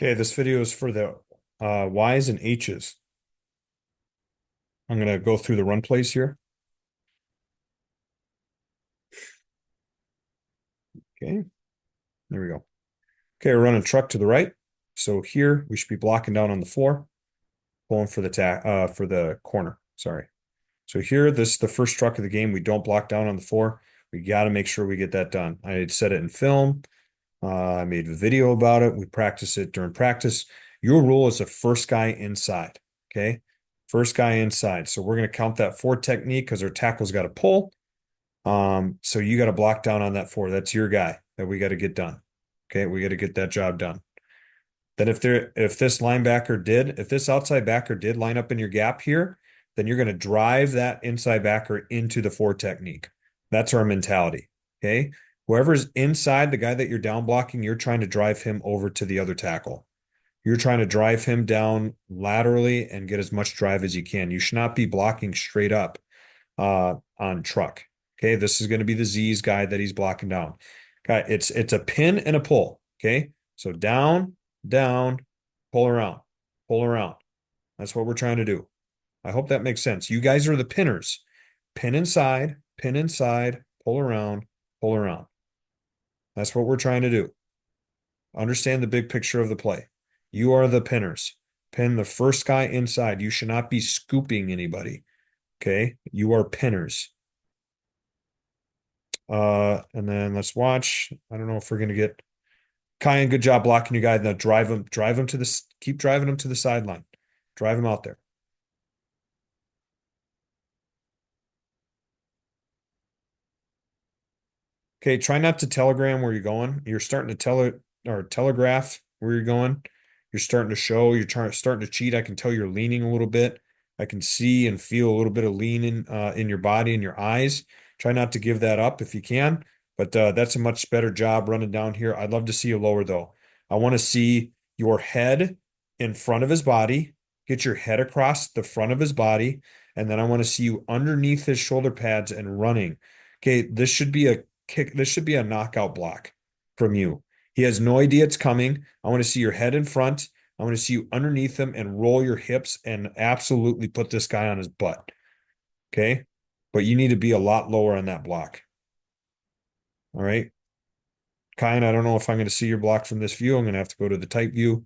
Okay, this video is for the Ys and H's. I'm going to go through the run plays here. Okay, there we go. Okay, we're running truck to the right. So here we should be blocking down on the floor, pulling for the corner. Sorry. So here, this is the first truck of the game. We don't block down on the floor. We got to make sure we get that done. I had said it in film. I made a video about it. We practice it during practice. Your rule is the first guy inside. Okay. First guy inside. So we're going to count that four technique because our tackle's got to pull. So you got to block down on that four. That's your guy that we got to get done. Okay. We got to get that job done. Then if this outside backer did line up in your gap here, then you're going to drive that inside backer into the four technique. That's our mentality. Okay. Whoever's inside the guy that you're down blocking, you're trying to drive him over to the other tackle. You're trying to drive him down laterally and get as much drive as you can. You should not be blocking straight up on truck. Okay, this is going to be the Z's guy that he's blocking down. Okay, it's a pin and a pull. Okay, so down, down, pull around, pull around. That's what we're trying to do. I hope that makes sense. You guys are the pinners. Pin inside, pull around, pull around. That's what we're trying to do. Understand the big picture of the play. You are the pinners. Pin the first guy inside. You should not be scooping anybody. Okay, you are pinners. And then let's watch. I don't know if we're gonna get Kyan. Good job blocking your guy. Now drive him to this. Keep driving him to the sideline. Drive him out there. Okay, try not to telegram where you're going. You're starting to telegraph where you're going. You're starting to show. Starting to cheat. I can tell you're leaning a little bit. I can see and feel a little bit of leaning in your body and your eyes. Try not to give that up if you can. But that's a much better job running down here. I'd love to see you lower though. I want to see your head in front of his body. Get your head across the front of his body, and then I want to see you underneath his shoulder pads and running. Okay, this should be a kick. This should be a knockout block from you. He has no idea it's coming. I want to see your head in front. I want to see you underneath him and roll your hips and absolutely put this guy on his butt. Okay. But you need to be a lot lower on that block. All right. Kyan, I don't know if I'm going to see your block from this view. I'm going to have to go to the tight view.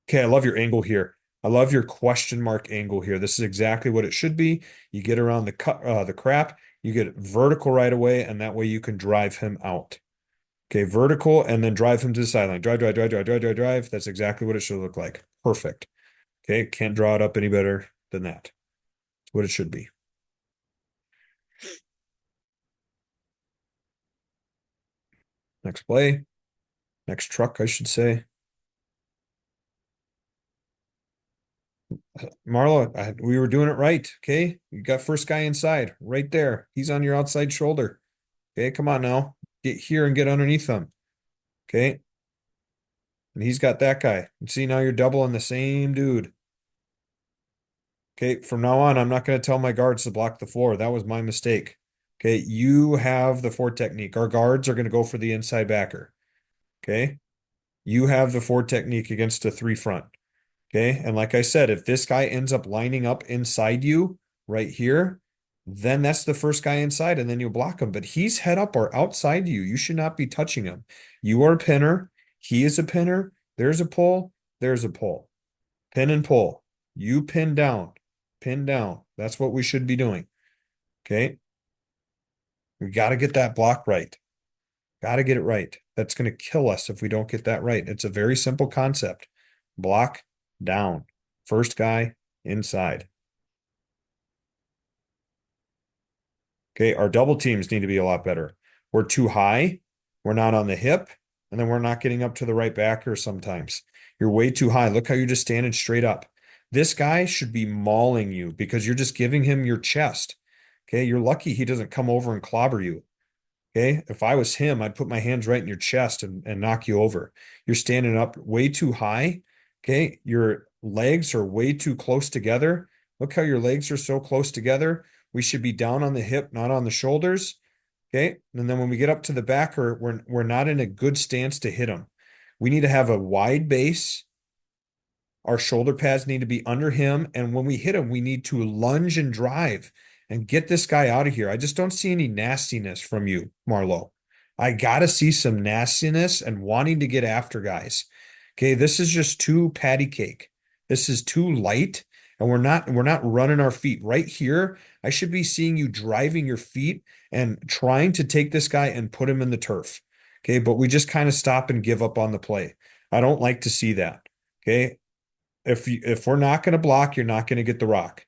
Okay. I love your angle here. I love your question mark angle here. This is exactly what it should be. You get around the crap, you get vertical right away, and that way you can drive him out. Okay, vertical and then drive him to the sideline. Drive, drive, drive, drive, drive, drive, drive. That's exactly what it should look like. Perfect. Okay, can't draw it up any better than that. It's what it should be. Next play. Next truck, I should say. Marlo, we were doing it right. Okay, you got first guy inside right there. He's on your outside shoulder. Okay, come on now. Get here and get underneath him. Okay. And he's got that guy. And see, now you're doubling the same dude. Okay, from now on, I'm not going to tell my guards to block the floor. That was my mistake. Okay, you have the four technique. Our guards are going to go for the inside backer. Okay, you have the four technique against the three front. Okay, and like I said, if this guy ends up lining up inside you right here, then that's the first guy inside, and then you'll block him. But he's head up or outside you. You should not be touching him. You are a pinner. He is a pinner. There's a pull. There's a pull. Pin and pull. You pin down. Pin down. That's what we should be doing. Okay. We got to get that block right. Got to get it right. That's going to kill us if we don't get that right. It's a very simple concept. Block down. First guy inside. Okay. Our double teams need to be a lot better. We're too high. We're not on the hip. And then we're not getting up to the right backer sometimes. You're way too high. Look how you're just standing straight up. This guy should be mauling you because you're just giving him your chest. Okay. You're lucky he doesn't come over and clobber you. Okay. If I was him, I'd put my hands right in your chest and knock you over. You're standing up way too high. Okay. Your legs are way too close together. Look how your legs are so close together. We should be down on the hip, not on the shoulders. Okay. And then when we get up to the backer, we're not in a good stance to hit him. We need to have a wide base. Our shoulder pads need to be under him. And when we hit him, we need to lunge and drive and get this guy out of here. I just don't see any nastiness from you, Marlo. I got to see some nastiness and wanting to get after guys. Okay, this is just too patty cake. This is too light, and we're not running our feet. Right here, I should be seeing you driving your feet and trying to take this guy and put him in the turf. Okay, but we just kind of stop and give up on the play. I don't like to see that. Okay, if we're not going to block, you're not going to get the rock.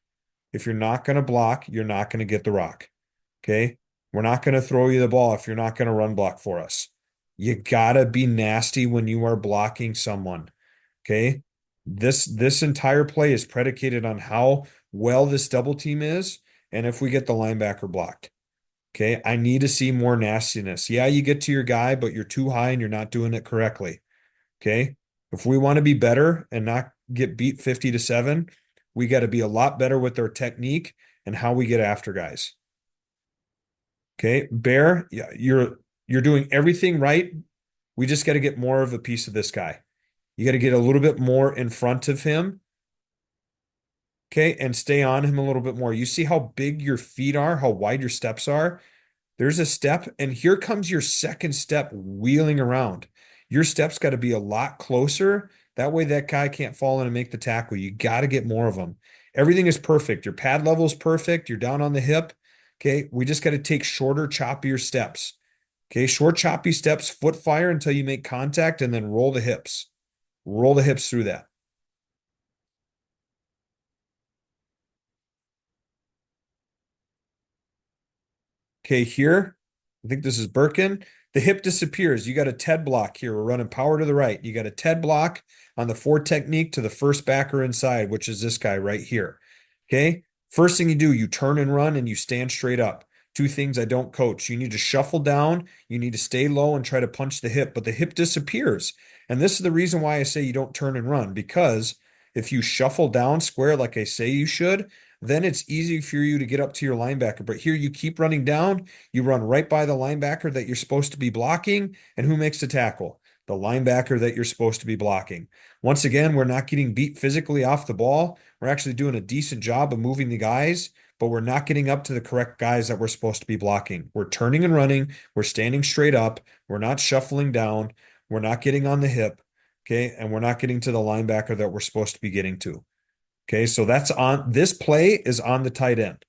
If you're not going to block, you're not going to get the rock. Okay? We're not going to throw you the ball if you're not going to run block for us. You got to be nasty when you are blocking someone. Okay? This entire play is predicated on how well this double team is and if we get the linebacker blocked. Okay? I need to see more nastiness. Yeah, you get to your guy, but you're too high and you're not doing it correctly. Okay. If we want to be better and not get beat 50-7, we got to be a lot better with our technique and how we get after guys. Okay. Bear, yeah, you're doing everything right. We just got to get more of a piece of this guy. You got to get a little bit more in front of him. Okay. And stay on him a little bit more. You see how big your feet are, how wide your steps are. There's a step, and here comes your second step wheeling around. Your steps got to be a lot closer. That way, that guy can't fall in and make the tackle. You got to get more of them. Everything is perfect. Your pad level is perfect. You're down on the hip. Okay. We just got to take shorter, choppier steps. Okay. Short, choppy steps, foot fire until you make contact, and then roll the hips. Roll the hips through that. Okay, here, I think this is Birkin. The hip disappears. You got a TED block here. We're running power to the right. You got a TED block on the four technique to the first backer inside, which is this guy right here. Okay. First thing you do, you turn and run and you stand straight up. Two things I don't coach. You need to shuffle down, you need to stay low and try to punch the hip, but the hip disappears. And this is the reason why I say you don't turn and run, because if you shuffle down square like I say you should, then it's easy for you to get up to your linebacker. But here you keep running down, you run right by the linebacker that you're supposed to be blocking, and who makes the tackle? The linebacker that you're supposed to be blocking. Once again, we're not getting beat physically off the ball. We're actually doing a decent job of moving the guys, but we're not getting up to the correct guys that we're supposed to be blocking. We're turning and running. We're standing straight up. We're not shuffling down. We're not getting on the hip. Okay. And we're not getting to the linebacker that we're supposed to be getting to. Okay, so that's on this play is on the tight end.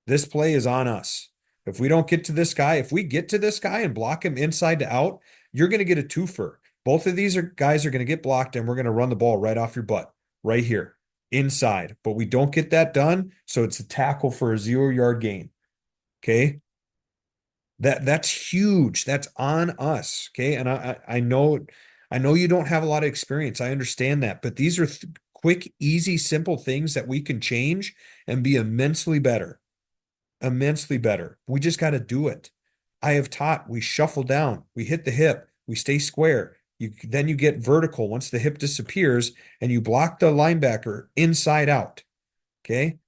This play is on us. If we don't get to this guy, if we get to this guy and block him inside to out, you're going to get a twofer. Both of these guys are going to get blocked, and we're going to run the ball right off your butt, right here, inside. But we don't get that done, so it's a tackle for a 0-yard gain. Okay, that's huge. That's on us. Okay. And I know you don't have a lot of experience. I understand that, but these are quick, easy, simple things that we can change and be immensely better. Immensely better. We just got to do it. I have taught we shuffle down, we hit the hip, we stay square. Then you get vertical once the hip disappears and you block the linebacker inside out. Okay.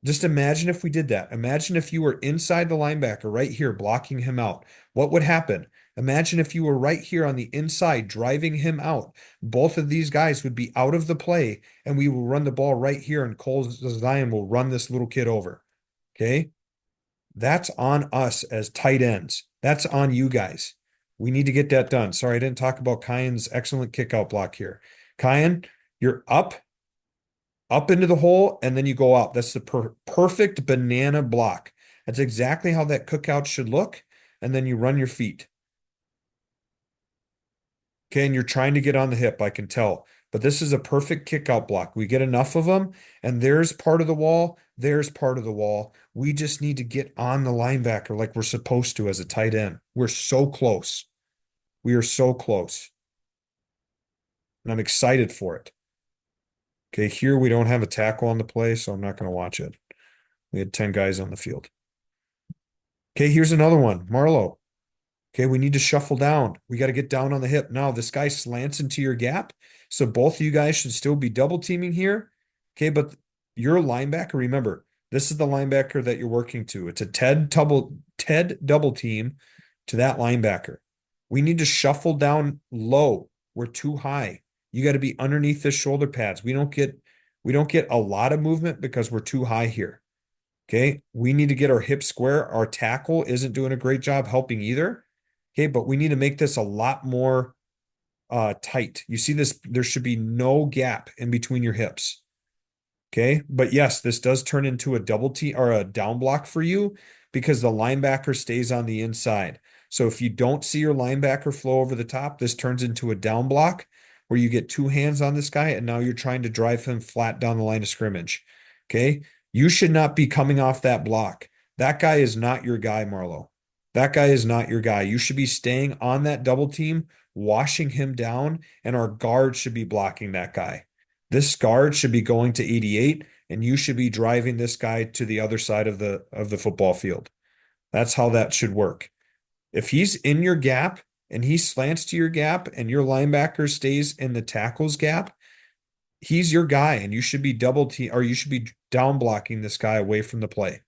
Just imagine if we did that. Imagine if you were inside the linebacker right here, blocking him out. What would happen? Imagine if you were right here on the inside, driving him out. Both of these guys would be out of the play, and we will run the ball right here, and Cole Zion will run this little kid over. Okay? That's on us as tight ends. That's on you guys. We need to get that done. Sorry, I didn't talk about Kyan's excellent kick out block here. Kyan, you're up into the hole, and then you go out. That's the perfect banana block. That's exactly how that cookout should look. And then you run your feet. Okay, and you're trying to get on the hip, I can tell. But this is a perfect kick out block. We get enough of them, and there's part of the wall, there's part of the wall. We just need to get on the linebacker like we're supposed to as a tight end. We're so close. We are so close. And I'm excited for it. Okay, here we don't have a tackle on the play, so I'm not going to watch it. We had 10 guys on the field. Okay, here's another one. Marlowe. Okay, we need to shuffle down. We got to get down on the hip. Now, this guy slants into your gap, so both of you guys should still be double teaming here. Okay, but your linebacker, remember, this is the linebacker that you're working to. It's a TED Ted double team to that linebacker. We need to shuffle down low. We're too high. You got to be underneath the shoulder pads. We don't get a lot of movement because we're too high here. Okay. We need to get our hips square. Our tackle isn't doing a great job helping either. Okay, but we need to make this a lot more tight. You see this, there should be no gap in between your hips. Okay. But yes, this does turn into a double T or a down block for you because the linebacker stays on the inside. So if you don't see your linebacker flow over the top, this turns into a down block where you get two hands on this guy and now you're trying to drive him flat down the line of scrimmage. Okay. You should not be coming off that block. That guy is not your guy, Marlo. That guy is not your guy. You should be staying on that double team, washing him down, and our guard should be blocking that guy. This guard should be going to 88, and you should be driving this guy to the other side of the football field. That's how that should work. If he's in your gap and he slants to your gap and your linebacker stays in the tackles gap, he's your guy, and you should be double team or you should be down blocking this guy away from the play.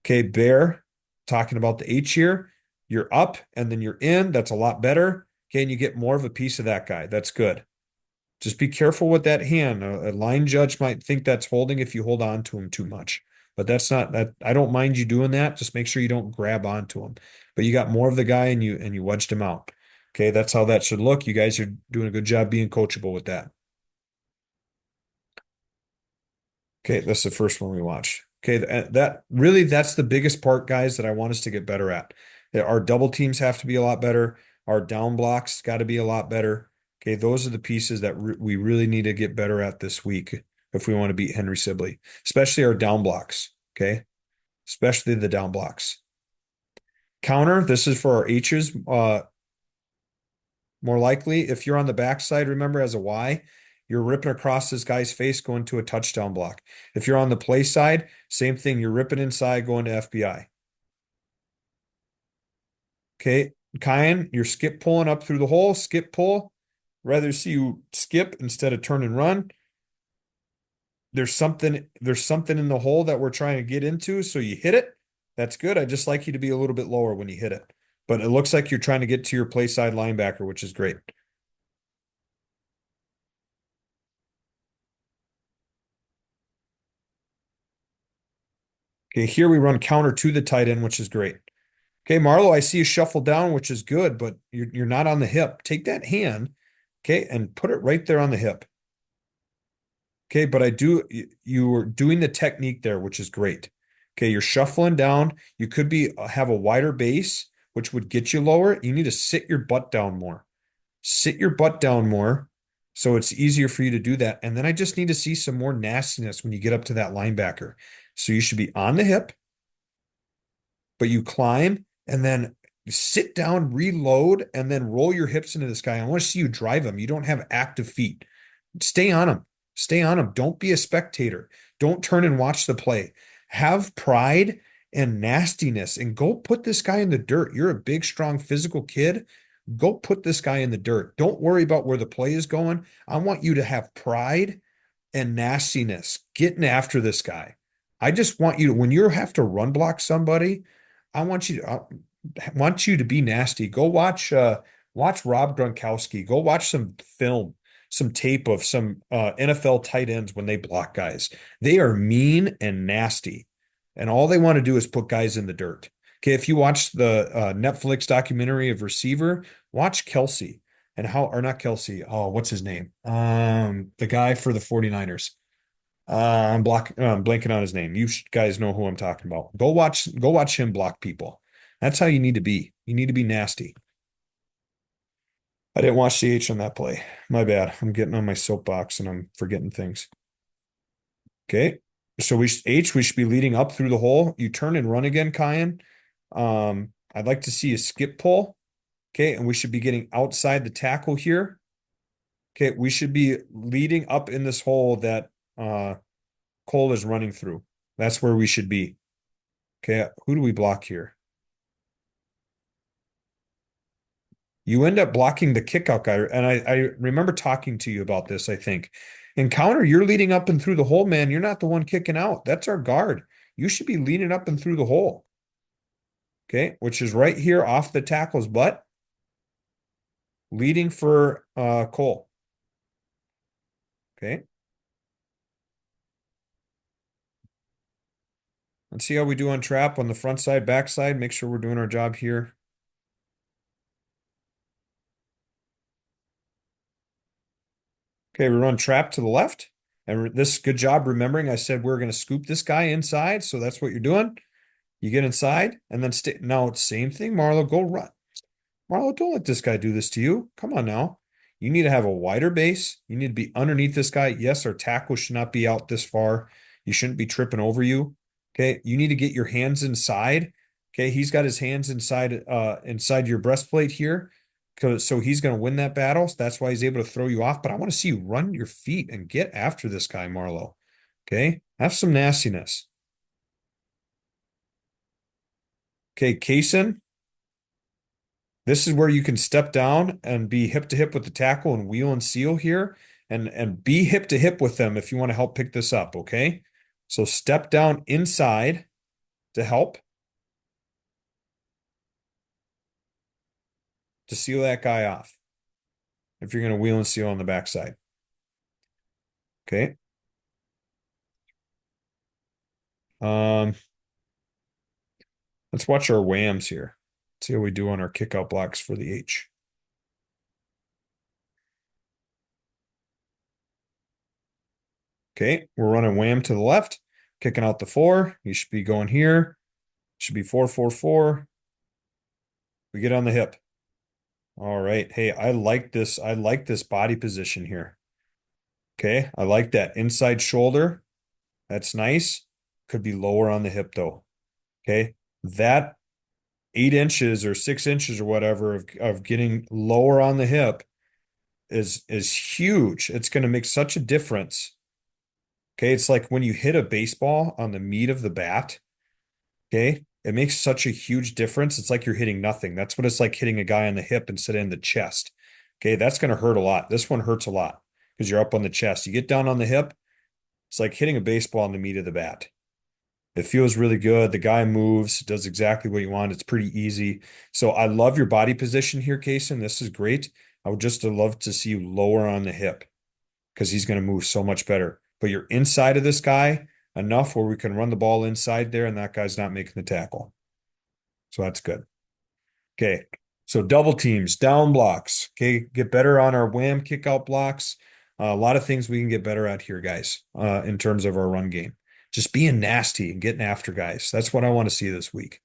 Okay, Bear, talking about the H here. You're up and then you're in. That's a lot better. Okay, and you get more of a piece of that guy. That's good. Just be careful with that hand. A line judge might think that's holding if you hold on to him too much. But that's not that. I don't mind you doing that. Just make sure you don't grab onto him. But you got more of the guy and you wedged him out. Okay, that's how that should look. You guys are doing a good job being coachable with that. Okay, that's the first one we watched. Okay, that really that's the biggest part, guys, that I want us to get better at. Our double teams have to be a lot better. Our down blocks got to be a lot better. Okay, those are the pieces that we really need to get better at this week if we want to beat Henry Sibley, especially our down blocks. Okay, especially the down blocks. Counter, this is for our H's. More likely, if you're on the backside, remember as a Y, you're ripping across this guy's face going to a touchdown block. If you're on the play side, same thing. You're ripping inside going to FBI. Okay, Kyan, you're skip pulling up through the hole, skip pull. Rather see you skip instead of turn and run. There's something in the hole that we're trying to get into, so you hit it. That's good. I just like you to be a little bit lower when you hit it. But it looks like you're trying to get to your play side linebacker, which is great. Okay, here we run counter to the tight end, which is great. Okay, Marlo, I see you shuffle down, which is good, but you're not on the hip. Take that hand, okay, and put it right there on the hip. Okay, but you are doing the technique there, which is great. Okay, you're shuffling down. You could have a wider base, which would get you lower. You need to sit your butt down more. Sit your butt down more so it's easier for you to do that. And then I just need to see some more nastiness when you get up to that linebacker. So you should be on the hip, but you climb and then sit down, reload, and then roll your hips into this guy. I want to see you drive him. You don't have active feet. Stay on him. Stay on him. Don't be a spectator. Don't turn and watch the play. Have pride and nastiness and go put this guy in the dirt. You're a big, strong, physical kid. Go put this guy in the dirt. Don't worry about where the play is going. I want you to have pride and nastiness getting after this guy. I just want you to, when you have to run block somebody, I want you to be nasty. Go watch Rob Gronkowski. Go watch some film, some tape of some NFL tight ends when they block guys. They are mean and nasty, and all they want to do is put guys in the dirt. Okay, if you watch the Netflix documentary of Receiver, watch Kelsey and how, or not Kelsey. Oh, what's his name? The guy for the 49ers. I'm blanking on his name. You guys know who I'm talking about. Go watch him block people. That's how you need to be. You need to be nasty. I didn't watch the H on that play. My bad. I'm getting on my soapbox and I'm forgetting things. Okay. So we should be leading up through the hole. You turn and run again, Kyan. I'd like to see a skip pull. Okay, and we should be getting outside the tackle here. Okay, we should be leading up in this hole that Cole is running through. That's where we should be. Okay, who do we block here? You end up blocking the kickout guy, and I remember talking to you about this, I think. In counter, you're leading up and through the hole, man. You're not the one kicking out. That's our guard. You should be leading up and through the hole. Okay, which is right here off the tackle's butt, leading for Cole. Okay. Let's see how we do on trap on the front side, back side. Make sure we're doing our job here. Okay, we run trap to the left. And this, good job remembering I said we're going to scoop this guy inside. So that's what you're doing. You get inside and then stay. Now it's same thing, Marlo. Go run. Marlo, don't let this guy do this to you. Come on now. You need to have a wider base. You need to be underneath this guy. Yes, our tackle should not be out this far. You shouldn't be tripping over you. Okay. You need to get your hands inside. Okay. He's got his hands inside your breastplate here. So he's going to win that battle. So that's why he's able to throw you off. But I want to see you run your feet and get after this guy, Marlo. Okay. Have some nastiness. Okay, Kaysen. This is where you can step down and be hip to hip with the tackle and wheel and seal here and be hip to hip with them if you want to help pick this up, okay? So step down inside to help to seal that guy off if you're going to wheel and seal on the backside. Okay. Um, let's watch our whams here. See how we do on our kick out blocks for the H. Okay, we're running wham to the left, kicking out the 4. You should be going here. Should be 4-4-4. We get on the hip. All right. Hey, I like this. I like this body position here. Okay. I like that inside shoulder. That's nice. Could be lower on the hip though. Okay. That 8 inches or 6 inches or whatever of getting lower on the hip is huge. It's going to make such a difference. Okay. It's like when you hit a baseball on the meat of the bat. Okay. It makes such a huge difference. It's like you're hitting nothing. That's what it's like hitting a guy on the hip instead of in the chest. Okay. That's going to hurt a lot. This one hurts a lot because you're up on the chest. You get down on the hip, it's like hitting a baseball on the meat of the bat. It feels really good. The guy moves, does exactly what you want. It's pretty easy. So I love your body position here, Kaysen. This is great. I would just love to see you lower on the hip because he's going to move so much better. But you're inside of this guy enough where we can run the ball inside there and that guy's not making the tackle. So that's good. Okay. So double teams, down blocks. Okay. Get better on our wham kick out blocks. A lot of things we can get better at here, guys, in terms of our run game. Just being nasty and getting after guys. That's what I want to see this week.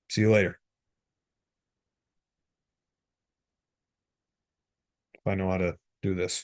See you later. If I know how to do this.